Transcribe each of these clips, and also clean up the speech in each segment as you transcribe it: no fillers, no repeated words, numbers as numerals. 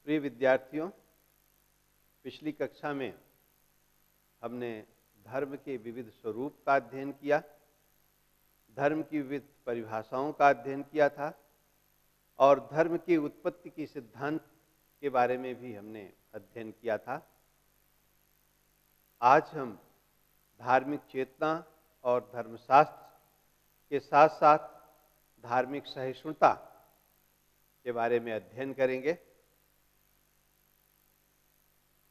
प्रिय विद्यार्थियों, पिछली कक्षा में हमने धर्म के विविध स्वरूप का अध्ययन किया, धर्म की विविध परिभाषाओं का अध्ययन किया था और धर्म की उत्पत्ति के सिद्धांत के बारे में भी हमने अध्ययन किया था। आज हम धार्मिक चेतना और धर्मशास्त्र के साथ साथ धार्मिक सहिष्णुता के बारे में अध्ययन करेंगे।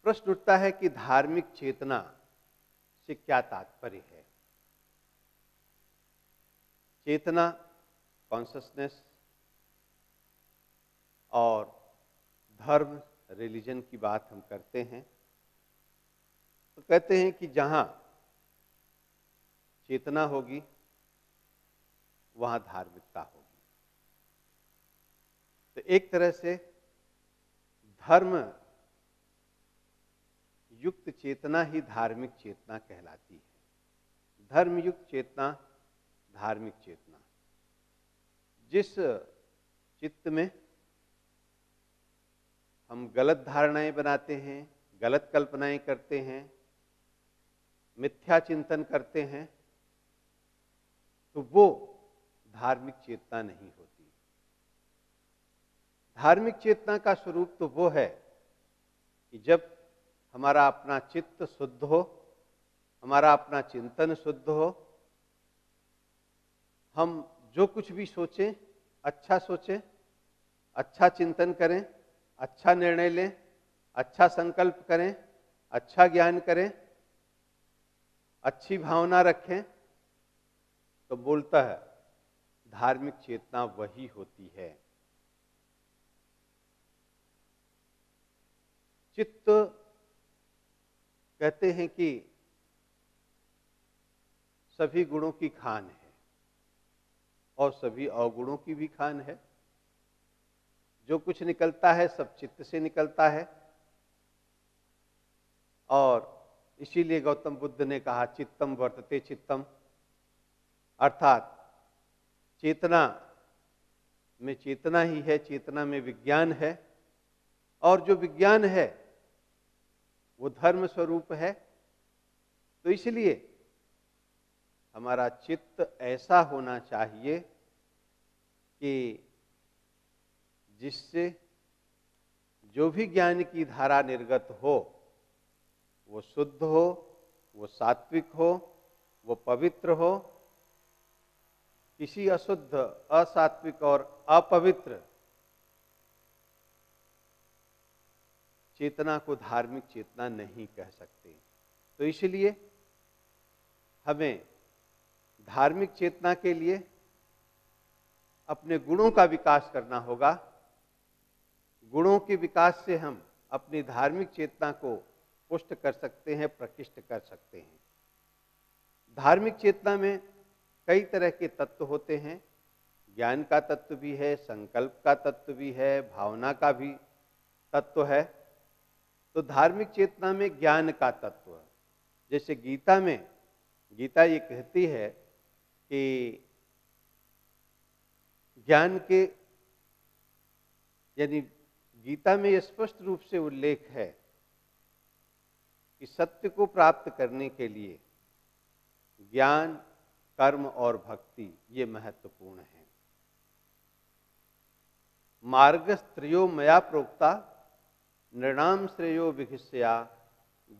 प्रश्न उठता है कि धार्मिक चेतना से क्या तात्पर्य है। चेतना, कॉन्शसनेस और धर्म, रिलीजन की बात हम करते हैं तो कहते हैं कि जहां चेतना होगी वहां धार्मिकता होगी। तो एक तरह से धर्म युक्त चेतना ही धार्मिक चेतना कहलाती है। धर्म युक्त चेतना धार्मिक चेतना। जिस चित्त में हम गलत धारणाएं बनाते हैं, गलत कल्पनाएं करते हैं, मिथ्या चिंतन करते हैं, तो वो धार्मिक चेतना नहीं होती। धार्मिक चेतना का स्वरूप तो वो है कि जब हमारा अपना चित्त शुद्ध हो, हमारा अपना चिंतन शुद्ध हो, हम जो कुछ भी सोचें, अच्छा चिंतन करें, अच्छा निर्णय लें, अच्छा संकल्प करें, अच्छा ज्ञान करें, अच्छी भावना रखें, तो बोलता है धार्मिक चेतना वही होती है। चित्त कहते हैं कि सभी गुणों की खान है और सभी अवगुणों की भी खान है। जो कुछ निकलता है सब चित्त से निकलता है और इसीलिए गौतम बुद्ध ने कहा चित्तम वर्तते चित्तम, अर्थात चेतना में चेतना ही है, चेतना में विज्ञान है और जो विज्ञान है वो धर्म स्वरूप है। तो इसलिए हमारा चित्त ऐसा होना चाहिए कि जिससे जो भी ज्ञान की धारा निर्गत हो वो शुद्ध हो, वो सात्विक हो, वो पवित्र हो। किसी अशुद्ध, असात्विक और अपवित्र चेतना को धार्मिक चेतना नहीं कह सकते। तो इसलिए हमें धार्मिक चेतना के लिए अपने गुणों का विकास करना होगा। गुणों के विकास से हम अपनी धार्मिक चेतना को पुष्ट कर सकते हैं, प्रकृष्ट कर सकते हैं। धार्मिक चेतना में कई तरह के तत्व होते हैं। ज्ञान का तत्व भी है, संकल्प का तत्व भी है, भावना का भी तत्व है। तो धार्मिक चेतना में ज्ञान का तत्व, जैसे गीता ये कहती है कि ज्ञान के, यानी गीता में स्पष्ट रूप से उल्लेख है कि सत्य को प्राप्त करने के लिए ज्ञान, कर्म और भक्ति ये महत्वपूर्ण है। मार्गस्त्रयो मया प्रोक्ता नृणाम श्रेयो विघिष्या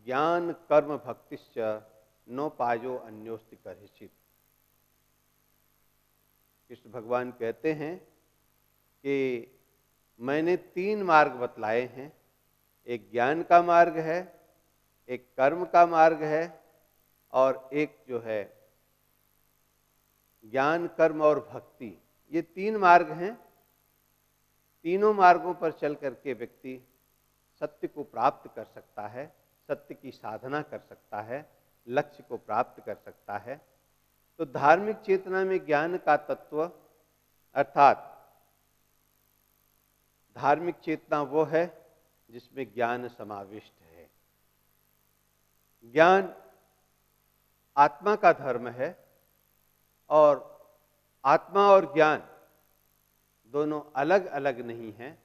ज्ञान कर्म भक्तिश्च नोपायो अन्योस्ति कर्हिचित। कृष्ण भगवान कहते हैं कि मैंने 3 मार्ग बतलाए हैं। एक ज्ञान का मार्ग है, एक कर्म का मार्ग है और एक जो है ज्ञान, कर्म और भक्ति। ये 3 मार्ग हैं। तीनों मार्गों पर चल करके व्यक्ति सत्य को प्राप्त कर सकता है, सत्य की साधना कर सकता है, लक्ष्य को प्राप्त कर सकता है। तो धार्मिक चेतना में ज्ञान का तत्व, अर्थात धार्मिक चेतना वो है जिसमें ज्ञान समाविष्ट है। ज्ञान आत्मा का धर्म है और आत्मा और ज्ञान दोनों अलग अलग नहीं हैं,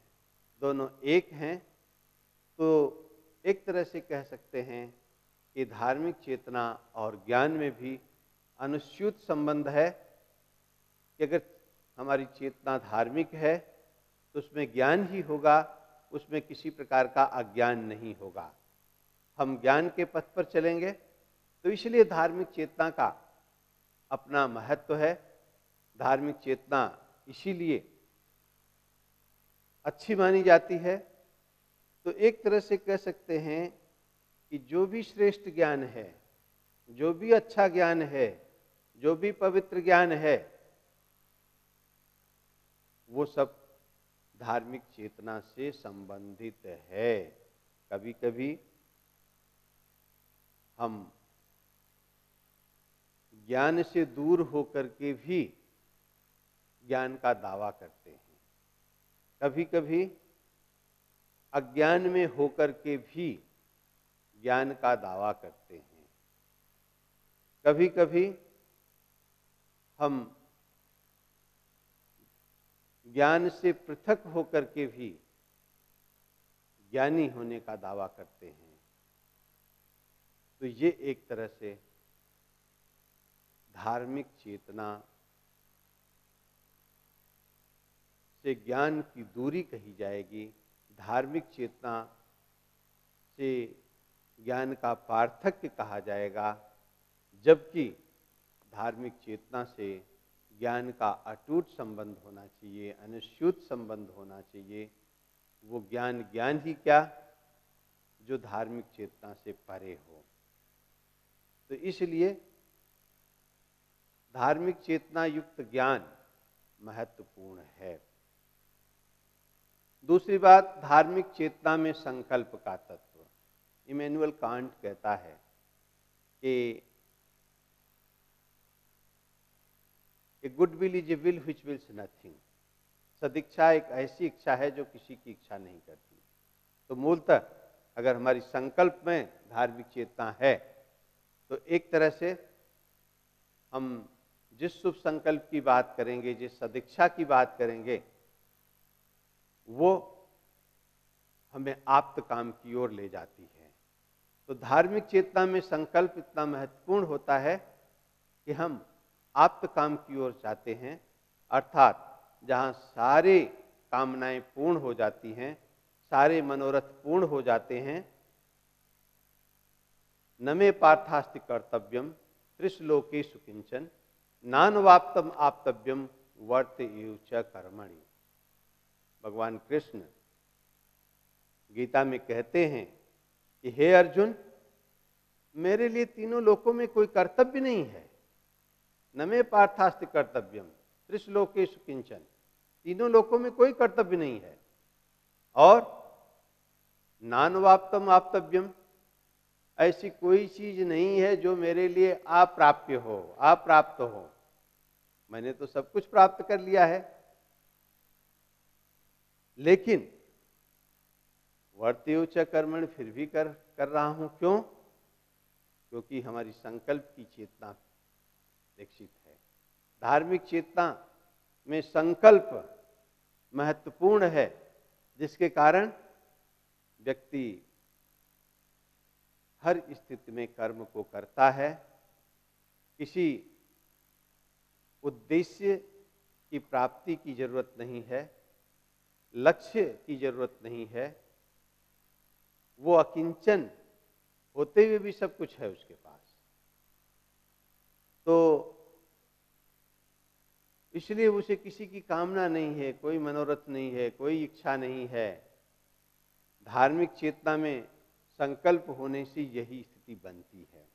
दोनों एक हैं, तो एक तरह से कह सकते हैं कि धार्मिक चेतना और ज्ञान में भी अनुस्यूत संबंध है कि अगर हमारी चेतना धार्मिक है तो उसमें ज्ञान ही होगा, उसमें किसी प्रकार का अज्ञान नहीं होगा। हम ज्ञान के पथ पर चलेंगे, तो इसलिए धार्मिक चेतना का अपना महत्व है। धार्मिक चेतना इसीलिए अच्छी मानी जाती है। तो एक तरह से कह सकते हैं कि जो भी श्रेष्ठ ज्ञान है, जो भी अच्छा ज्ञान है, जो भी पवित्र ज्ञान है, वो सब धार्मिक चेतना से संबंधित है। कभी कभी हम ज्ञान से दूर होकर के भी ज्ञान का दावा करते हैं, कभी कभी अज्ञान में होकर के भी ज्ञान का दावा करते हैं, कभी कभी हम ज्ञान से पृथक होकर के भी ज्ञानी होने का दावा करते हैं। तो ये एक तरह से धार्मिक चेतना से ज्ञान की दूरी कही जाएगी, धार्मिक चेतना से ज्ञान का पार्थक्य कहा जाएगा, जबकि धार्मिक चेतना से ज्ञान का अटूट संबंध होना चाहिए, अनुस्यूत संबंध होना चाहिए। वो ज्ञान ज्ञान ही क्या, जो धार्मिक चेतना से परे हो। तो इसलिए धार्मिक चेतना युक्त ज्ञान महत्वपूर्ण है। दूसरी बात, धार्मिक चेतना में संकल्प का तत्व। इमैनुअल कांट कहता है कि a good will is a will which wills nothing. सदिच्छा एक ऐसी इच्छा है जो किसी की इच्छा नहीं करती। तो मूलतः अगर हमारी संकल्प में धार्मिक चेतना है तो एक तरह से हम जिस शुभ संकल्प की बात करेंगे, जिस सदिच्छा की बात करेंगे, वो हमें आप्त काम की ओर ले जाती है। तो धार्मिक चेतना में संकल्प इतना महत्वपूर्ण होता है कि हम आप्त काम की ओर जाते हैं, अर्थात जहाँ सारे कामनाएं पूर्ण हो जाती हैं, सारे मनोरथ पूर्ण हो जाते हैं। न मे पार्थास्ति कर्तव्यम त्रिश्लोकेषु किंचन नानवाप्तम आप्तव्यम वर्त एव च कर्मणि। भगवान कृष्ण गीता में कहते हैं कि हे अर्जुन, मेरे लिए तीनों लोकों में कोई कर्तव्य नहीं है। न मे पार्थास्ति कर्तव्यम त्रिश्लोकेषु किंचन, तीनों लोकों में कोई कर्तव्य नहीं है। और नानवाप्तम आप्तव्यम, ऐसी कोई चीज नहीं है जो मेरे लिए अप्राप्य हो, अप्राप्त हो। मैंने तो सब कुछ प्राप्त कर लिया है, लेकिन वर्तेव च कर्मण, फिर भी कर रहा हूं। क्यों? क्योंकि हमारी संकल्प की चेतना विकसित है। धार्मिक चेतना में संकल्प महत्वपूर्ण है, जिसके कारण व्यक्ति हर स्थिति में कर्म को करता है। किसी उद्देश्य की प्राप्ति की जरूरत नहीं है, लक्ष्य की जरूरत नहीं है। वो अकिंचन होते हुए भी सब कुछ है उसके पास। तो इसलिए उसे किसी की कामना नहीं है, कोई मनोरथ नहीं है, कोई इच्छा नहीं है। धार्मिक चेतना में संकल्प होने से यही स्थिति बनती है।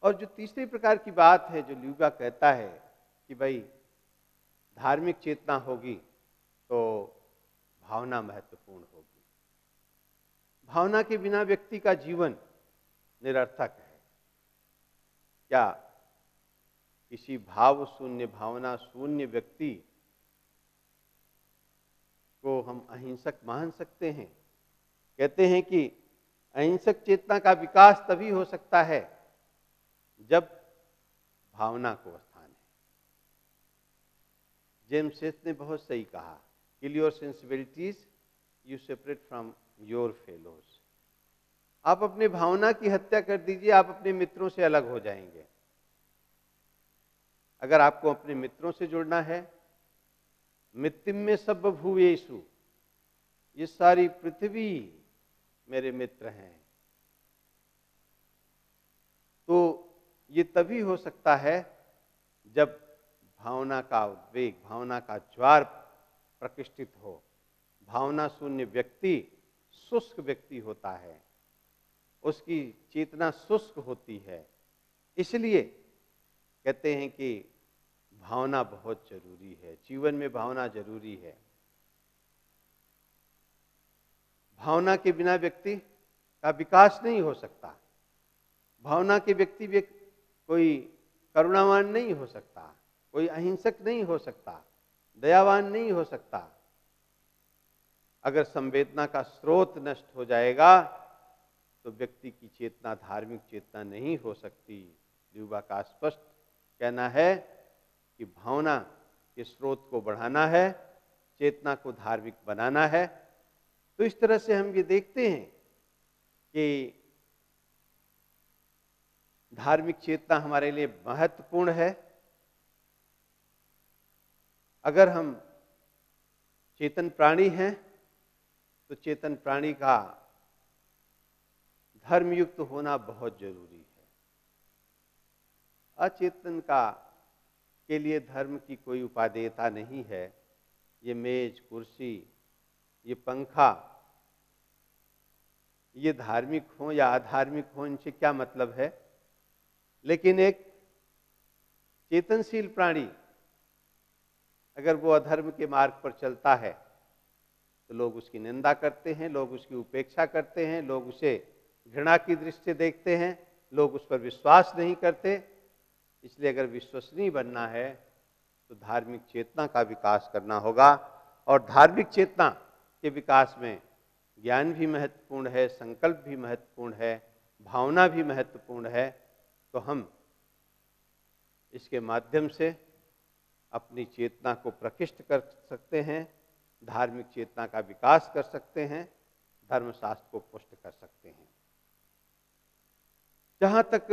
और जो तीसरी प्रकार की बात है, जो ल्यूगा कहता है कि भाई धार्मिक चेतना होगी तो भावना महत्वपूर्ण होगी। भावना के बिना व्यक्ति का जीवन निरर्थक है। क्या किसी भाव शून्य, भावना शून्य व्यक्ति को हम अहिंसक मान सकते हैं? कहते हैं कि अहिंसक चेतना का विकास तभी हो सकता है जब भावना को स्थान है। जेम्स सेथ ने बहुत सही कहा, kill your sensibilities you separate from your fellows. आप अपने भावना की हत्या कर दीजिए, आप अपने मित्रों से अलग हो जाएंगे। अगर आपको अपने मित्रों से जुड़ना है, मित्तिम में सब भूयेषु, ये सारी पृथ्वी मेरे मित्र हैं, तो ये तभी हो सकता है जब भावना का उद्वेग, भावना का ज्वार प्रकृष्टित हो। भावना शून्य व्यक्ति शुष्क व्यक्ति होता है, उसकी चेतना शुष्क होती है। इसलिए कहते हैं कि भावना बहुत जरूरी है, जीवन में भावना जरूरी है। भावना के बिना व्यक्ति का विकास नहीं हो सकता। भावना के व्यक्ति कोई करुणावान नहीं हो सकता, कोई अहिंसक नहीं हो सकता, दयावान नहीं हो सकता। अगर संवेदना का स्रोत नष्ट हो जाएगा तो व्यक्ति की चेतना धार्मिक चेतना नहीं हो सकती। युवा का स्पष्ट कहना है कि भावना के स्रोत को बढ़ाना है, चेतना को धार्मिक बनाना है। तो इस तरह से हम ये देखते हैं कि धार्मिक चेतना हमारे लिए महत्वपूर्ण है। अगर हम चेतन प्राणी हैं तो चेतन प्राणी का धर्मयुक्त होना बहुत जरूरी है। अचेतन के लिए धर्म की कोई उपादेयता नहीं है। ये मेज, कुर्सी, ये पंखा, ये धार्मिक हो या अधार्मिक हो, इनसे क्या मतलब है। लेकिन एक चेतनशील प्राणी अगर वो अधर्म के मार्ग पर चलता है तो लोग उसकी निंदा करते हैं, लोग उसकी उपेक्षा करते हैं, लोग उसे घृणा की दृष्टि से देखते हैं, लोग उस पर विश्वास नहीं करते। इसलिए अगर विश्वसनीय बनना है तो धार्मिक चेतना का विकास करना होगा। और धार्मिक चेतना के विकास में ज्ञान भी महत्वपूर्ण है, संकल्प भी महत्वपूर्ण है, भावना भी महत्वपूर्ण है। तो हम इसके माध्यम से अपनी चेतना को प्रकृष्ट कर सकते हैं, धार्मिक चेतना का विकास कर सकते हैं, धर्मशास्त्र को पुष्ट कर सकते हैं। जहाँ तक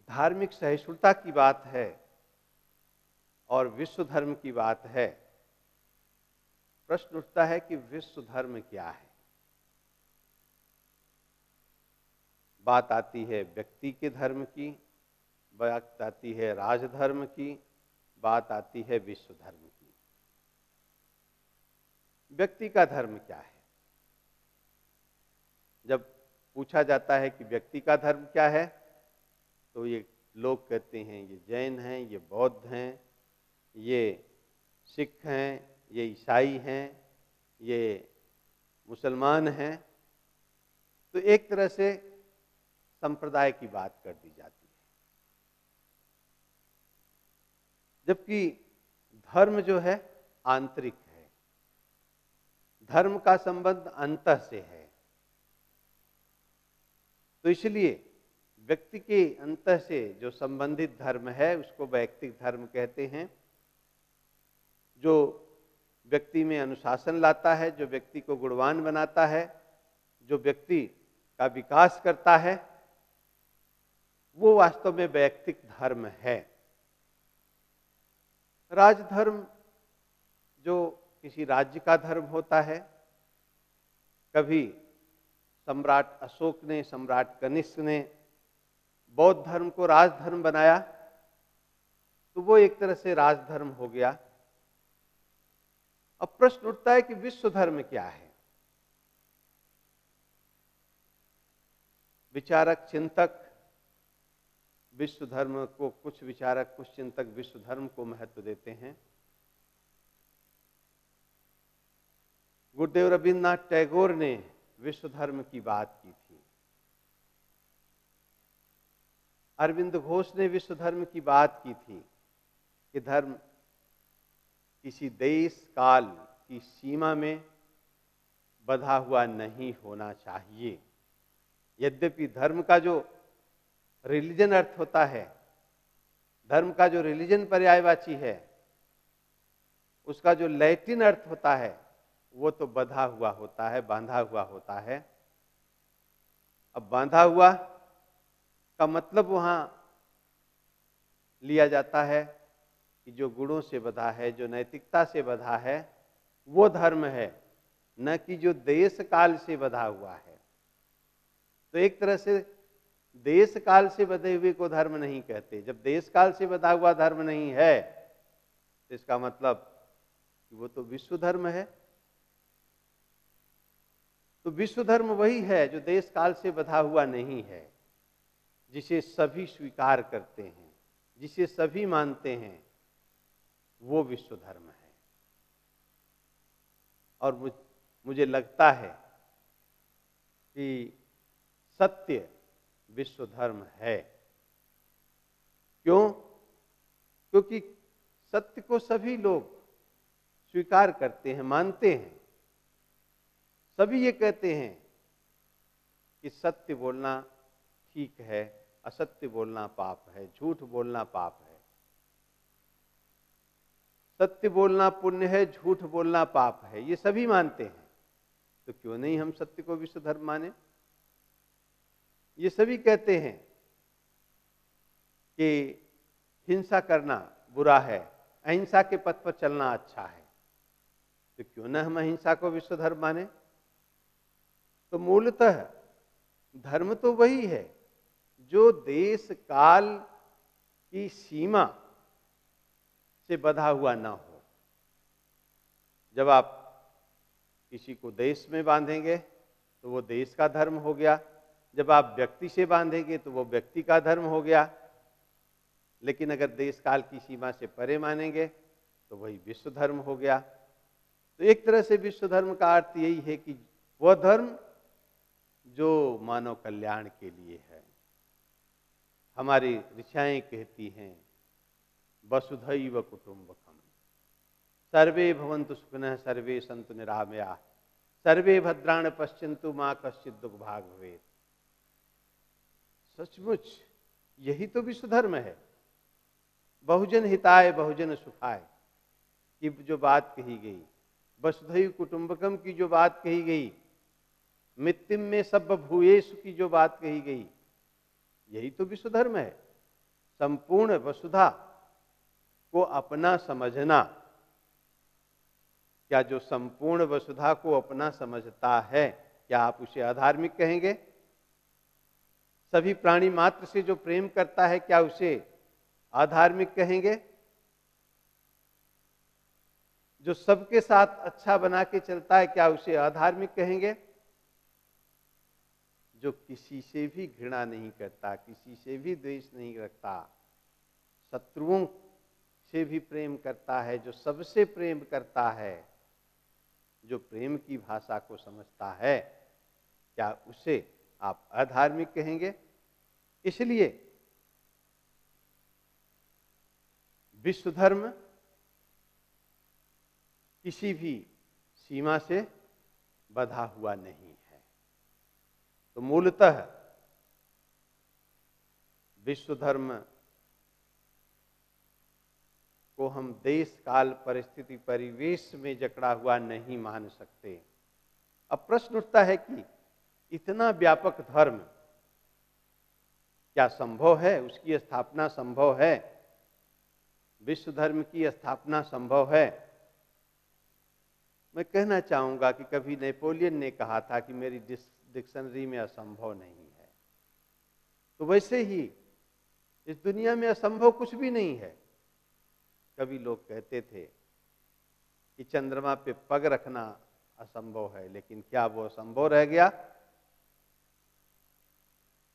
धार्मिक सहिष्णुता की बात है और विश्व धर्म की बात है, प्रश्न उठता है कि विश्व धर्म क्या है। बात आती है व्यक्ति के धर्म की, बात आती है राजधर्म की, बात आती है विश्व धर्म की। व्यक्ति का धर्म क्या है? जब पूछा जाता है कि व्यक्ति का धर्म क्या है, तो ये लोग कहते हैं ये जैन हैं, ये बौद्ध हैं, ये सिख हैं, ये ईसाई हैं, ये मुसलमान हैं। तो एक तरह से संप्रदाय की बात कर दी जाती है। जबकि धर्म जो है आंतरिक है, धर्म का संबंध अंतः से है। तो इसलिए व्यक्ति के अंतः से जो संबंधित धर्म है उसको वैयक्तिक धर्म कहते हैं। जो व्यक्ति में अनुशासन लाता है, जो व्यक्ति को गुणवान बनाता है, जो व्यक्ति का विकास करता है, वो वास्तव में वैयक्तिक धर्म है। राजधर्म जो किसी राज्य का धर्म होता है, कभी सम्राट अशोक ने, सम्राट कनिष्क ने बौद्ध धर्म को राजधर्म बनाया, तो वो एक तरह से राजधर्म हो गया। अब प्रश्न उठता है कि विश्व धर्म क्या है। विचारक, चिंतक विश्व धर्म को, कुछ विचारक, कुछ चिंतक विश्व धर्म को महत्व देते हैं। गुरुदेव रविन्द्रनाथ टैगोर ने विश्व धर्म की बात की थी। अरविंद घोष ने विश्व धर्म की बात की थी कि धर्म किसी देश काल की सीमा में बंधा हुआ नहीं होना चाहिए। यद्यपि धर्म का जो रिलीजन अर्थ होता है, धर्म का जो रिलीजन पर्यायवाची है, उसका जो लैटिन अर्थ होता है वो तो बंधा हुआ होता है, बांधा हुआ होता है। अब बांधा हुआ का मतलब वहां लिया जाता है कि जो गुणों से बंधा है, जो नैतिकता से बंधा है, वो धर्म है, न कि जो देश काल से बंधा हुआ है। तो एक तरह से देश काल से बंधे हुए को धर्म नहीं कहते। जब देश काल से बंधा हुआ धर्म नहीं है तो इसका मतलब कि वो तो विश्व धर्म है। तो विश्व धर्म वही है जो देश काल से बंधा हुआ नहीं है, जिसे सभी स्वीकार करते हैं, जिसे सभी मानते हैं, वो विश्व धर्म है। और मुझे लगता है कि सत्य विश्व धर्म है। क्यों? क्योंकि सत्य को सभी लोग स्वीकार करते हैं, मानते हैं। सभी ये कहते हैं कि सत्य बोलना ठीक है, असत्य बोलना पाप है, झूठ बोलना पाप है। सत्य बोलना पुण्य है, झूठ बोलना पाप है, ये सभी मानते हैं। तो क्यों नहीं हम सत्य को विश्व धर्म माने? ये सभी कहते हैं कि हिंसा करना बुरा है, अहिंसा के पथ पर चलना अच्छा है। तो क्यों ना हम अहिंसा को विश्व धर्म माने? तो मूलतः धर्म तो वही है जो देश काल की सीमा से बंधा हुआ ना हो। जब आप किसी को देश में बांधेंगे तो वो देश का धर्म हो गया, जब आप व्यक्ति से बांधेंगे तो वो व्यक्ति का धर्म हो गया। लेकिन अगर देश काल की सीमा से परे मानेंगे तो वही विश्व धर्म हो गया। तो एक तरह से विश्व धर्म का अर्थ यही है कि वह धर्म जो मानव कल्याण के लिए है। हमारी ऋचाएं कहती हैं वसुधैव कुटुंबकम, सर्वे भवन्तु सुखिनः, सर्वे सन्तु निरामयाः, सर्वे भद्राणि पश्यन्तु मा कश्चित् दुर्भाग् भवेत्। सचमुच यही तो विश्व धर्म है। बहुजन हिताय बहुजन सुखाय की जो बात कही गई, वसुधैव कुटुंबकम की जो बात कही गई, मित्तिम में सब भूयेषु की जो बात कही गई, यही तो विश्व धर्म है। संपूर्ण वसुधा को अपना समझना। क्या जो संपूर्ण वसुधा को अपना समझता है, क्या आप उसे अधार्मिक कहेंगे? सभी प्राणी मात्र से जो प्रेम करता है, क्या उसे अधार्मिक कहेंगे? जो सबके साथ अच्छा बना के चलता है, क्या उसे अधार्मिक कहेंगे? जो किसी से भी घृणा नहीं करता, किसी से भी द्वेष नहीं रखता, शत्रुओं से भी प्रेम करता है, जो सबसे प्रेम करता है, जो प्रेम की भाषा को समझता है, क्या उसे आप अधार्मिक कहेंगे? इसलिए विश्व धर्म किसी भी सीमा से बंधा हुआ नहीं है। तो मूलतः विश्व धर्म को हम देश काल परिस्थिति परिवेश में जकड़ा हुआ नहीं मान सकते। अब प्रश्न उठता है कि इतना व्यापक धर्म क्या संभव है? उसकी स्थापना संभव है? विश्व धर्म की स्थापना संभव है? मैं कहना चाहूंगा कि कभी नेपोलियन ने कहा था कि मेरी डिक्शनरी में असंभव नहीं है। तो वैसे ही इस दुनिया में असंभव कुछ भी नहीं है। कभी लोग कहते थे कि चंद्रमा पे पग रखना असंभव है, लेकिन क्या वो असंभव रह गया?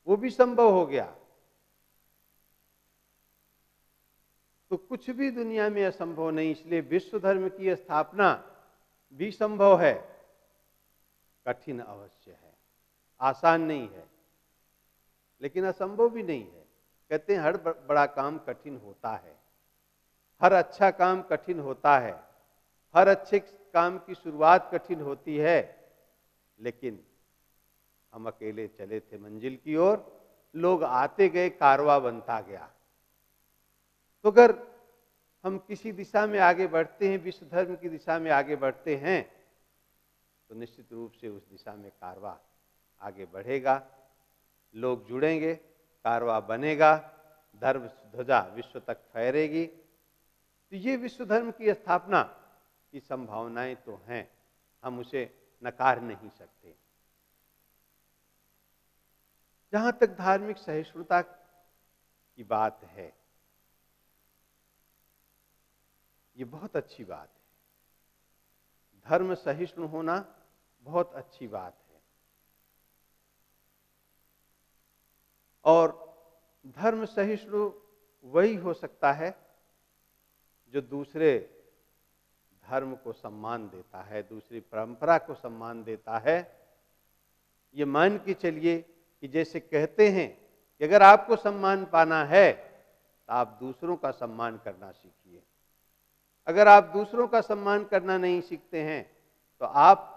वो भी संभव हो गया। तो कुछ भी दुनिया में असंभव नहीं, इसलिए विश्व धर्म की स्थापना भी संभव है। कठिन अवश्य है, आसान नहीं है, लेकिन असंभव भी नहीं है। कहते हैं हर बड़ा काम कठिन होता है, हर अच्छा काम कठिन होता है, हर अच्छे काम की शुरुआत कठिन होती है। लेकिन हम अकेले चले थे मंजिल की ओर, लोग आते गए, कारवां बनता गया। तो अगर हम किसी दिशा में आगे बढ़ते हैं, विश्व धर्म की दिशा में आगे बढ़ते हैं, तो निश्चित रूप से उस दिशा में कारवां आगे बढ़ेगा, लोग जुड़ेंगे, कारवां बनेगा, धर्म ध्वजा विश्व तक फहरेगी। तो ये विश्व धर्म की स्थापना की संभावनाएं तो हैं, हम उसे नकार नहीं सकते। जहां तक धार्मिक सहिष्णुता की बात है, ये बहुत अच्छी बात है। धर्म सहिष्णु होना बहुत अच्छी बात है। और धर्म सहिष्णु वही हो सकता है जो दूसरे धर्म को सम्मान देता है, दूसरी परंपरा को सम्मान देता है। ये मान के चलिए कि जैसे कहते हैं कि अगर आपको सम्मान पाना है तो आप दूसरों का सम्मान करना सीखिए। अगर आप दूसरों का सम्मान करना नहीं सीखते हैं तो आप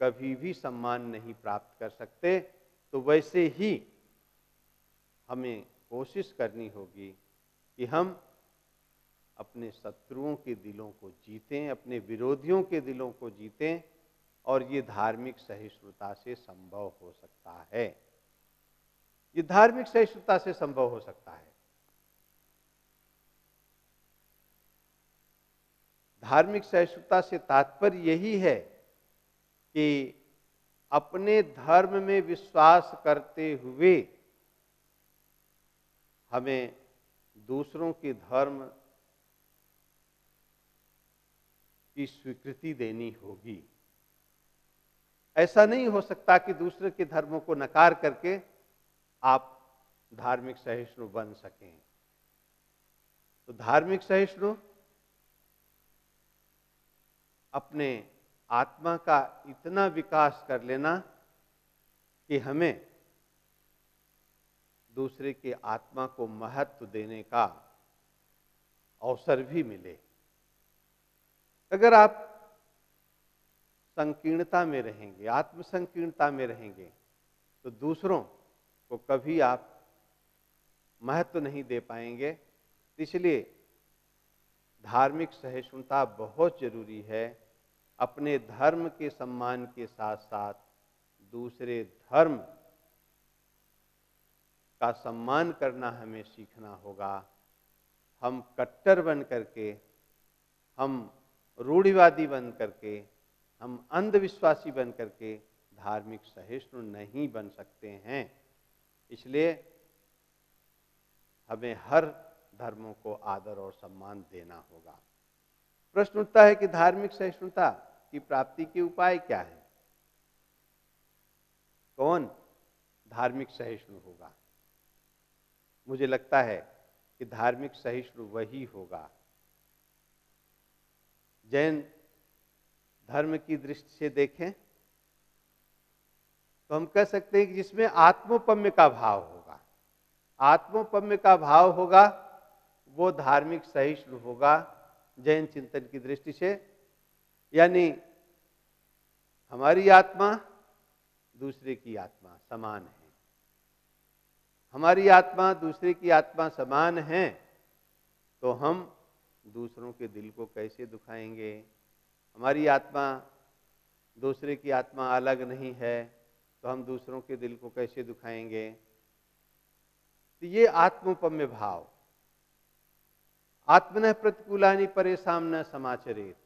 कभी भी सम्मान नहीं प्राप्त कर सकते। तो वैसे ही हमें कोशिश करनी होगी कि हम अपने शत्रुओं के दिलों को जीतें, अपने विरोधियों के दिलों को जीतें, और ये धार्मिक सहिष्णुता से संभव हो सकता है। ये धार्मिक सहिष्णुता से संभव हो सकता है। धार्मिक सहिष्णुता से तात्पर्य यही है कि अपने धर्म में विश्वास करते हुए हमें दूसरों के धर्म की स्वीकृति देनी होगी। ऐसा नहीं हो सकता कि दूसरे के धर्मों को नकार करके आप धार्मिक सहिष्णु बन सकें। तो धार्मिक सहिष्णु अपने आत्मा का इतना विकास कर लेना कि हमें दूसरे के आत्मा को महत्व देने का अवसर भी मिले। अगर आप संकीर्णता में रहेंगे, आत्म संकीर्णता में रहेंगे, तो दूसरों को कभी आप महत्व नहीं दे पाएंगे। इसलिए धार्मिक सहिष्णुता बहुत जरूरी है। अपने धर्म के सम्मान के साथ साथ दूसरे धर्म का सम्मान करना हमें सीखना होगा। हम कट्टर बन करके, हम रूढ़िवादी बन करके, हम अंधविश्वासी बन करके धार्मिक सहिष्णु नहीं बन सकते हैं। इसलिए हमें हर धर्मों को आदर और सम्मान देना होगा। प्रश्न उठता है कि धार्मिक सहिष्णुता की प्राप्ति के उपाय क्या है? कौन धार्मिक सहिष्णु होगा? मुझे लगता है कि धार्मिक सहिष्णु वही होगा जैन धर्म की दृष्टि से देखें तो हम कह सकते हैं कि जिसमें आत्मोपम्य का भाव होगा। आत्मोपम्य का भाव होगा वो धार्मिक सहिष्णु होगा जैन चिंतन की दृष्टि से। यानी हमारी आत्मा दूसरे की आत्मा समान है। हमारी आत्मा दूसरे की आत्मा समान है तो हम दूसरों के दिल को कैसे दुखाएंगे? हमारी आत्मा दूसरे की आत्मा अलग नहीं है तो हम दूसरों के दिल को कैसे दुखाएंगे? तो ये आत्मोपम्य भाव, आत्मनः प्रतिकूलानि परेषां न समाचरेत,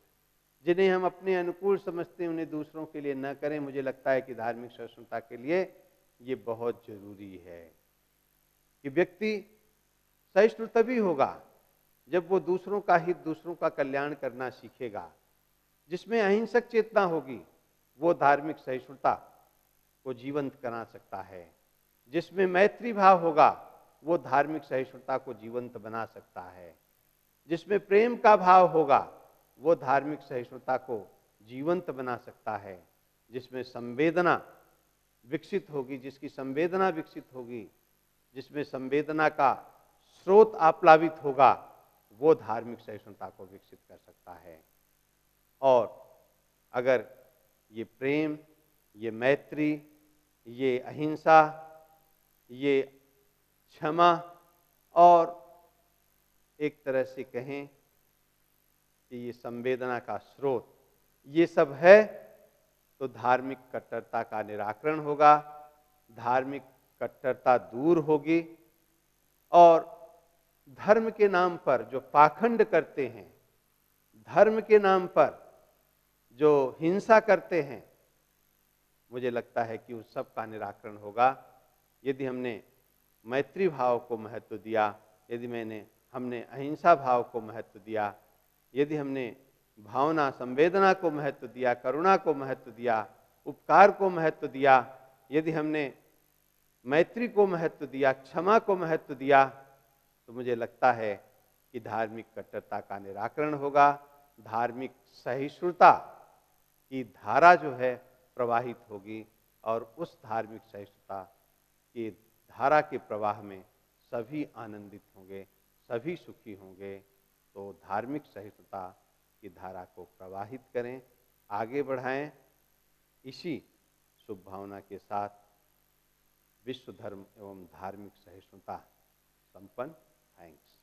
जिन्हें हम अपने अनुकूल समझते हैं उन्हें दूसरों के लिए न करें। मुझे लगता है कि धार्मिक सहिष्णुता के लिए ये बहुत जरूरी है कि व्यक्ति सहिष्णु तभी होगा जब वो दूसरों का हित, दूसरों का कल्याण करना सीखेगा। जिसमें अहिंसक चेतना होगी वो धार्मिक सहिष्णुता को जीवंत करा सकता है। जिसमें मैत्री भाव होगा वो धार्मिक सहिष्णुता को जीवंत बना सकता है। जिसमें प्रेम का भाव होगा वो धार्मिक सहिष्णुता को जीवंत बना सकता है। जिसमें संवेदना विकसित होगी, जिसकी संवेदना विकसित होगी, जिसमें संवेदना का स्रोत आप्लावित होगा, वो धार्मिक सहिष्णुता को विकसित कर सकता है। और अगर ये प्रेम, ये मैत्री, ये अहिंसा, ये क्षमा और एक तरह से कहें कि ये संवेदना का स्रोत ये सब है तो धार्मिक कट्टरता का निराकरण होगा, धार्मिक कट्टरता दूर होगी और धर्म के नाम पर जो पाखंड करते हैं, धर्म के नाम पर जो हिंसा करते हैं, मुझे लगता है कि उस सब का निराकरण होगा यदि हमने मैत्री भाव को महत्व दिया, यदि हमने अहिंसा भाव को महत्व दिया, यदि हमने भावना संवेदना को महत्व दिया, करुणा को महत्व दिया, उपकार को महत्व दिया, यदि हमने मैत्री को महत्व दिया, क्षमा को महत्व दिया, तो मुझे लगता है कि धार्मिक कट्टरता का निराकरण होगा, धार्मिक सहिष्णुता की धारा जो है प्रवाहित होगी और उस धार्मिक सहिष्णुता की धारा के प्रवाह में सभी आनंदित होंगे, सभी सुखी होंगे। तो धार्मिक सहिष्णुता की धारा को प्रवाहित करें, आगे बढ़ाएं। इसी शुभ भावना के साथ विश्व धर्म एवं धार्मिक सहिष्णुता संपन्न। थैंक्स।